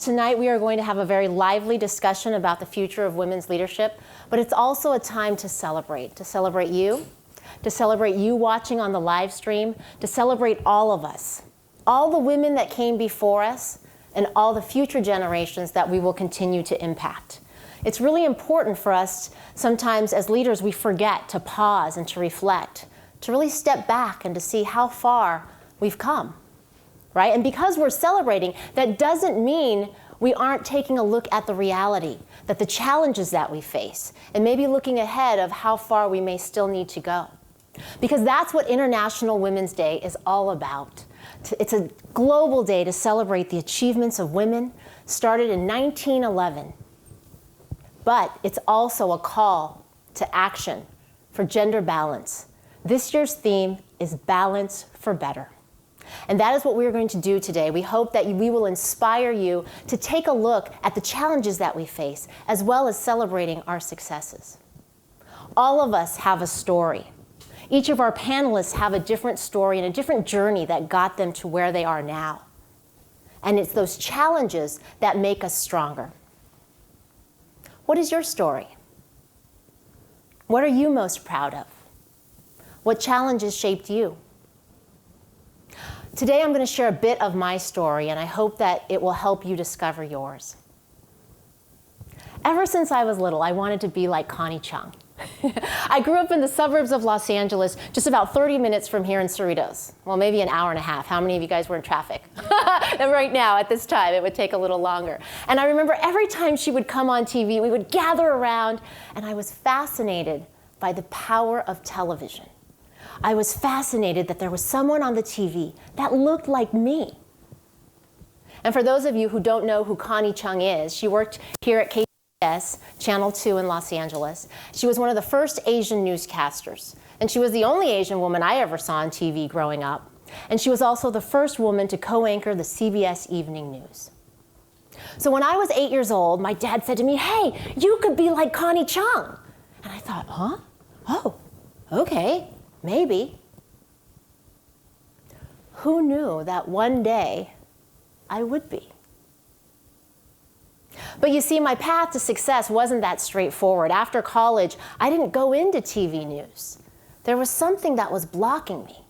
Tonight we are going to have a very lively discussion about the future of women's leadership, but it's also a time to celebrate you watching on the live stream, to celebrate all of us, all the women that came before us, and all the future generations that we will continue to impact. It's really important for us, sometimes as leaders, we forget to pause and to reflect, to really step back and to see how far we've come, right? And because we're celebrating, that doesn't mean we aren't taking a look at the reality, that the challenges that we face, and maybe looking ahead of how far we may still need to go. Because that's what International Women's Day is all about. It's a global day to celebrate the achievements of women, started in 1911. But it's also a call to action for gender balance. This year's theme is Balance for Better. And that is what we're going to do today. We hope that we will inspire you to take a look at the challenges that we face, as well as celebrating our successes. All of us have a story. Each of our panelists have a different story and a different journey that got them to where they are now. And it's those challenges that make us stronger. What is your story? What are you most proud of? What challenges shaped you? Today I'm going to share a bit of my story, and I hope that it will help you discover yours. Ever since I was little, I wanted to be like Connie Chung. I grew up in the suburbs of Los Angeles, just about 30 minutes from here in Cerritos. Well, maybe an hour and a half. How many of you guys were in traffic? And right now, at this time, it would take a little longer. And I remember every time she would come on TV, we would gather around, and I was fascinated by the power of television. I was fascinated that there was someone on the TV that looked like me. And for those of you who don't know who Connie Chung is, she worked here at KCBS, Channel 2 in Los Angeles. She was one of the first Asian newscasters. And she was the only Asian woman I ever saw on TV growing up. And she was also the first woman to co-anchor the CBS Evening News. So when I was 8 years old, my dad said to me, "Hey, you could be like Connie Chung." And I thought, huh? Oh, okay. Maybe. Who knew that one day I would be? But you see, my path to success wasn't that straightforward. After college, I didn't go into TV news. There was something that was blocking me.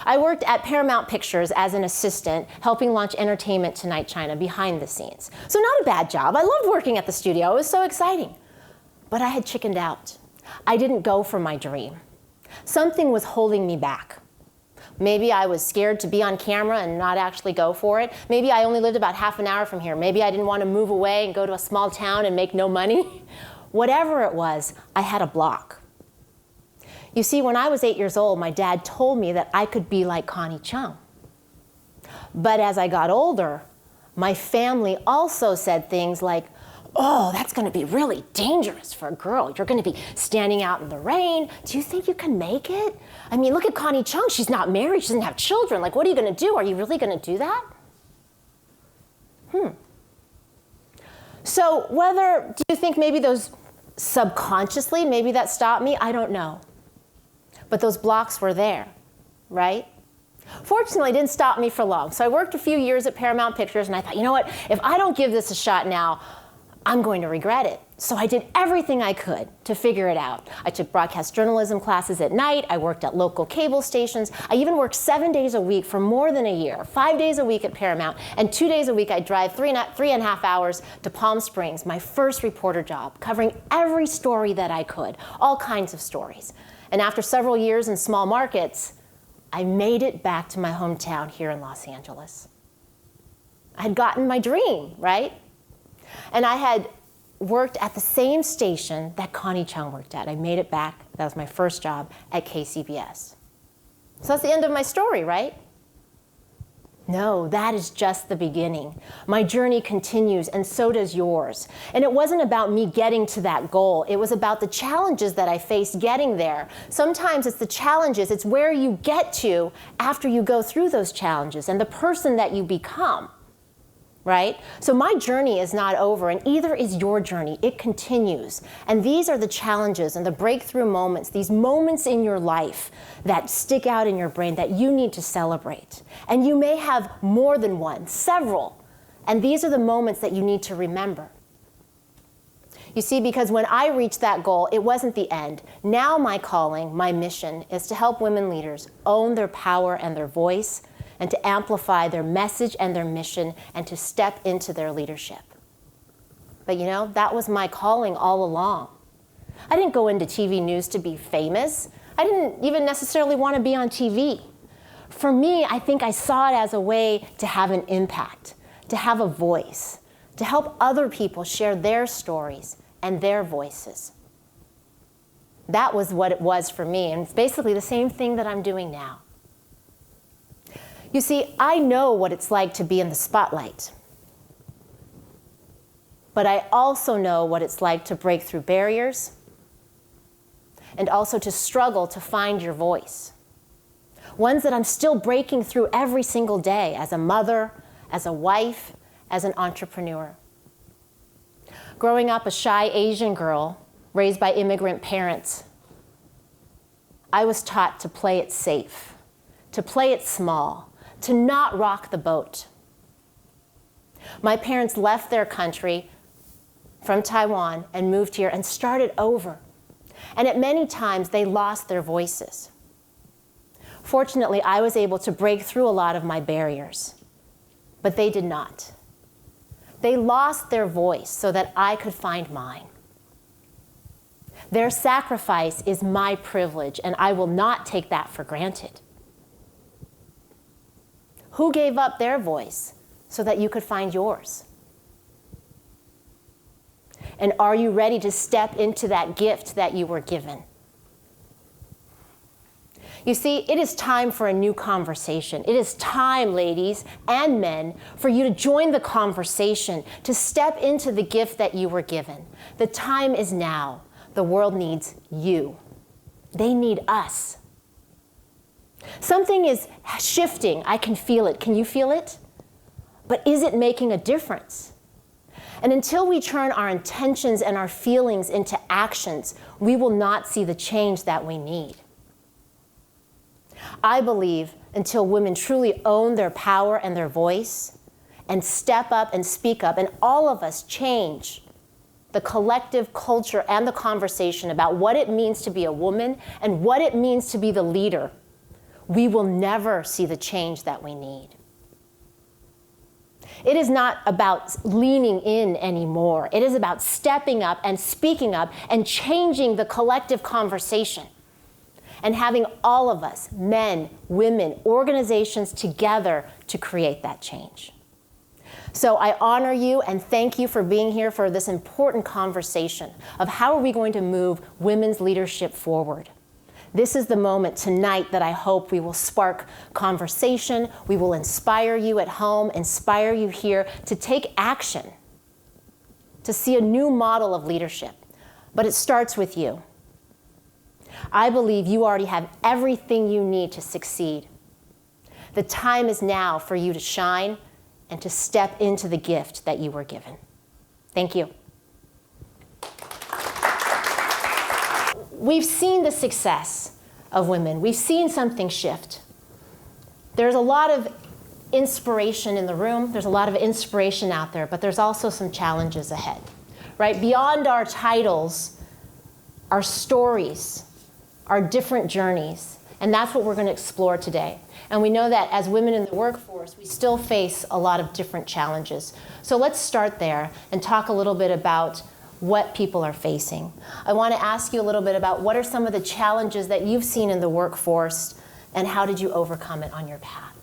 I worked at Paramount Pictures as an assistant, helping launch Entertainment Tonight China behind the scenes. So not a bad job. I loved working at the studio. It was so exciting. But I had chickened out. I didn't go for my dream. Something was holding me back. Maybe I was scared to be on camera and not actually go for it. Maybe I only lived about half an hour from here. Maybe I didn't want to move away and go to a small town and make no money. Whatever it was, I had a block. You see, when I was 8 years old, my dad told me that I could be like Connie Chung. But as I got older, my family also said things like, "Oh, that's going to be really dangerous for a girl. You're going to be standing out in the rain. Do you think you can make it? I mean, look at Connie Chung. She's not married. She doesn't have children. Like, what are you going to do? Are you really going to do that?" So do you think maybe those subconsciously, maybe that stopped me? I don't know. But those blocks were there, right? Fortunately, it didn't stop me for long. So I worked a few years at Paramount Pictures, and I thought, you know what? If I don't give this a shot now, I'm going to regret it. So I did everything I could to figure it out. I took broadcast journalism classes at night. I worked at local cable stations. I even worked 7 days a week for more than a year, 5 days a week at Paramount, and 2 days a week I'd drive three and a half hours to Palm Springs, my first reporter job, covering every story that I could, all kinds of stories. And after several years in small markets, I made it back to my hometown here in Los Angeles. I had gotten my dream, right? And I had worked at the same station that Connie Chung worked at. I made it back. That was my first job at KCBS. So that's the end of my story, right? No, that is just the beginning. My journey continues, and so does yours. And it wasn't about me getting to that goal. It was about the challenges that I faced getting there. Sometimes it's the challenges, it's where you get to after you go through those challenges and the person that you become. Right? So my journey is not over, and either is your journey. It continues. And these are the challenges and the breakthrough moments, these moments in your life that stick out in your brain that you need to celebrate. And you may have more than one, several. And these are the moments that you need to remember. You see, because when I reached that goal, it wasn't the end. Now my calling, my mission, is to help women leaders own their power and their voice, and to amplify their message and their mission, and to step into their leadership. But you know, that was my calling all along. I didn't go into TV news to be famous. I didn't even necessarily want to be on TV. For me, I think I saw it as a way to have an impact, to have a voice, to help other people share their stories and their voices. That was what it was for me, and it's basically the same thing that I'm doing now. You see, I know what it's like to be in the spotlight, but I also know what it's like to break through barriers and also to struggle to find your voice. Ones that I'm still breaking through every single day as a mother, as a wife, as an entrepreneur. Growing up a shy Asian girl raised by immigrant parents, I was taught to play it safe, to play it small, to not rock the boat. My parents left their country from Taiwan and moved here and started over. And at many times they lost their voices. Fortunately, I was able to break through a lot of my barriers, but they did not. They lost their voice so that I could find mine. Their sacrifice is my privilege, and I will not take that for granted. Who gave up their voice so that you could find yours? And are you ready to step into that gift that you were given? You see, it is time for a new conversation. It is time, ladies and men, for you to join the conversation, to step into the gift that you were given. The time is now. The world needs you. They need us. Something is shifting. I can feel it. Can you feel it? But is it making a difference? And until we turn our intentions and our feelings into actions, we will not see the change that we need. I believe until women truly own their power and their voice and step up and speak up, and all of us change the collective culture and the conversation about what it means to be a woman and what it means to be the leader, we will never see the change that we need. It is not about leaning in anymore. It is about stepping up and speaking up and changing the collective conversation and having all of us, men, women, organizations together to create that change. So I honor you and thank you for being here for this important conversation of how are we going to move women's leadership forward. This is the moment tonight that I hope we will spark conversation. We will inspire you at home, inspire you here to take action, to see a new model of leadership. But it starts with you. I believe you already have everything you need to succeed. The time is now for you to shine and to step into the gift that you were given. Thank you. We've seen the success of women. We've seen something shift. There's a lot of inspiration in the room. There's a lot of inspiration out there, but there's also some challenges ahead, right? Beyond our titles, our stories, our different journeys, and that's what we're going to explore today. And we know that as women in the workforce, we still face a lot of different challenges. So let's start there and talk a little bit about what people are facing. I want to ask you a little bit about what are some of the challenges that you've seen in the workforce and how did you overcome it on your path?